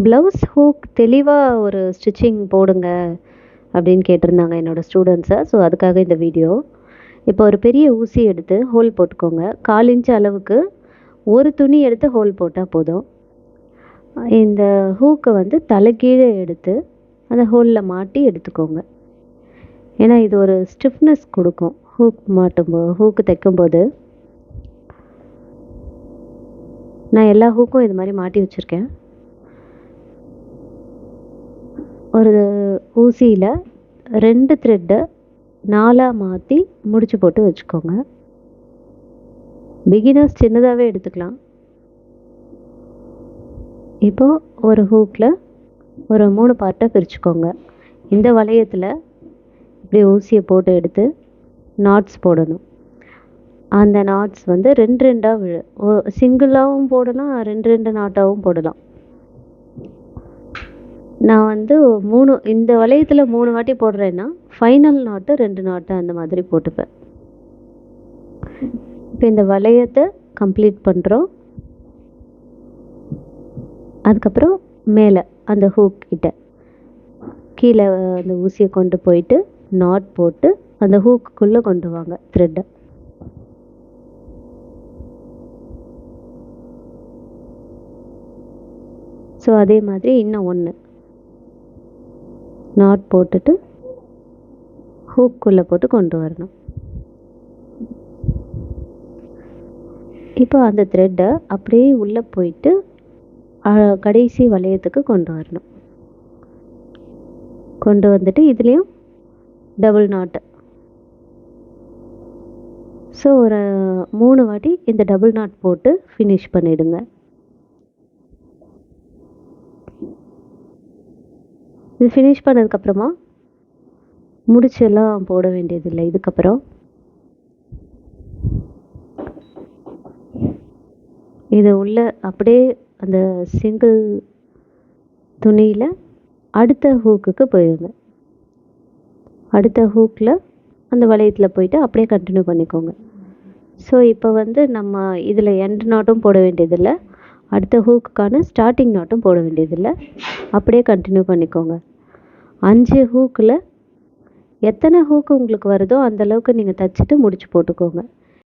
Blouse hook தெளிவாக ஒரு stitching போடுங்க அப்படின்னு கேட்டிருந்தாங்க என்னோடய ஸ்டூடெண்ட்ஸை. ஸோ அதுக்காக இந்த வீடியோ. இப்போ ஒரு பெரிய ஊசி எடுத்து ஹோல் போட்டுக்கோங்க. 1/4 இன்ச் அளவுக்கு ஒரு துணி எடுத்து ஹோல் போட்டால் போதும். இந்த ஹூக்கை வந்து தலைகீழே எடுத்து அந்த ஹோலில் மாட்டி எடுத்துக்கோங்க. ஏன்னா இது ஒரு ஸ்டிஃப்னஸ் கொடுக்கும். ஹூக்கு தைக்கும்போது நான் எல்லா ஹூக்கும் இது மாதிரி மாட்டி வச்சுருக்கேன். ஒரு ஊசியில் 2 த்ரெட்டை 4ஆக மாற்றி முடிச்சு போட்டு வச்சுக்கோங்க. பிகினர்ஸ் சின்னதாகவே எடுத்துக்கலாம். இப்போது ஒரு ஹூக்கில் ஒரு 3 பார்ட்டாக பிரிச்சுக்கோங்க. இந்த வளையத்தில் இப்படி ஊசியை போட்டு எடுத்து நாட்ஸ் போடணும். அந்த நாட்ஸ் வந்து 2 சிங்கிளாகவும் போடலாம், 2 நாட்டாகவும் போடலாம். நான் வந்து இந்த வளையத்தில் 3 வாட்டி போடுறேன்னா ஃபைனல் நாட்டு 2 நாட்டு அந்த மாதிரி போட்டுப்பேன். இப்போ இந்த வளையத்தை கம்ப்ளீட் பண்ணுறோம். அதுக்கப்புறம் மேலே அந்த ஹூக் கிட்ட கீழே அந்த ஊசியை கொண்டு போயிட்டு நாட் போட்டு அந்த ஹூக்குள்ளே கொண்டு வாங்க த்ரெட்டை. ஸோ அதே மாதிரி இன்னும் 1 நாட் போட்டுட்டு ஹூக்குள்ளே போட்டு கொண்டு வரணும். இப்போ அந்த த்ரெட்டை அப்படியே உள்ளே போயிட்டு கடைசி வளையத்துக்கு கொண்டு வரணும். கொண்டு வந்துட்டு இதுலேயும் டபுள் நாட்டு. ஸோ ஒரு 3 வாட்டி இந்த டபுள் நாட் போட்டு ஃபினிஷ் பண்ணிவிடுங்க. இது ஃபினிஷ் பண்ணதுக்கப்புறமா முடிச்செல்லாம் போட வேண்டியதில்லை. இதுக்கப்புறம் இது உள்ள அப்படியே அந்த சிங்கிள் துணியில் அடுத்த ஹூக்குக்கு போயிடுங்க. அடுத்த ஹூக்கில் அந்த வளையத்தில் போயிட்டு அப்படியே கண்டினியூ பண்ணிக்கோங்க. ஸோ இப்போ வந்து நம்ம இதில் எண்ட் நாட்டும் போட வேண்டியதில்லை, அடுத்த ஹூக்குக்கான ஸ்டார்டிங் நாட்டும் போட வேண்டியதில்லை. அப்படியே கண்டினியூ பண்ணிக்கோங்க. 5 ஹூக்கில் எத்தனை ஹூக்கு உங்களுக்கு வருதோ அந்தளவுக்கு நீங்கள் தைச்சிட்டு முடிச்சு போட்டுக்கோங்க.